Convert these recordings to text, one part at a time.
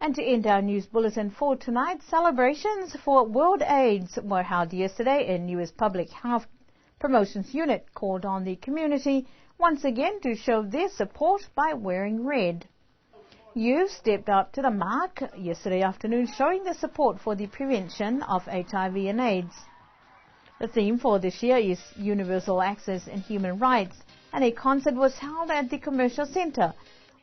And to end our news bulletin for tonight, celebrations for World AIDS were held yesterday in U.S. Public Health Promotions Unit called on the community once again to show their support by wearing red. Youth stepped up to the mark yesterday afternoon showing their support for the prevention of HIV and AIDS. The theme for this year is Universal Access and Human Rights, and a concert was held at the Commercial Center,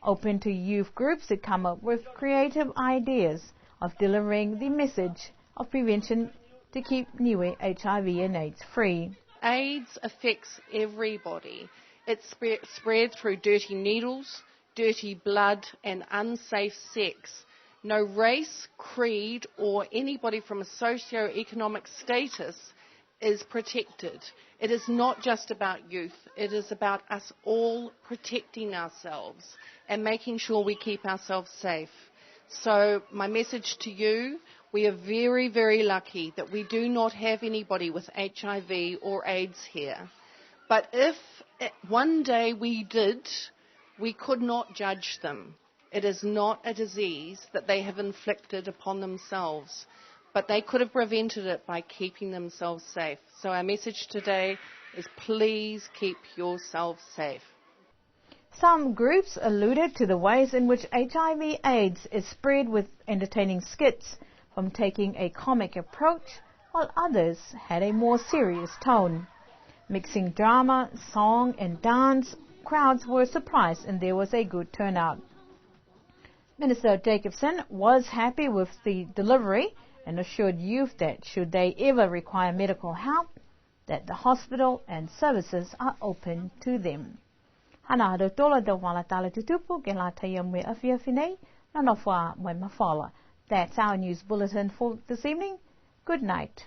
open to youth groups to come up with creative ideas of delivering the message of prevention to keep Niue HIV and AIDS free. AIDS affects everybody. It spreads through dirty needles, dirty blood and unsafe sex. No race, creed or anybody from a socio-economic status is protected. It is not just about youth. It is about us all protecting ourselves and making sure we keep ourselves safe. So my message to you, we are very, very lucky that we do not have anybody with HIV or AIDS here. But if one day we did, we could not judge them. It is not a disease that they have inflicted upon themselves, but they could have prevented it by keeping themselves safe. So our message today is please keep yourself safe. Some groups alluded to the ways in which HIV/AIDS is spread with entertaining skits from taking a comic approach, while others had a more serious tone. Mixing drama, song and dance, crowds were surprised and there was a good turnout. Minister Jacobson was happy with the delivery and assured youth that should they ever require medical help, that the hospital and services are open to them. Hana do tola do wala tala tutupu ke la taia me afia finei na nofwa mai mafala. That's our news bulletin for this evening. Good night.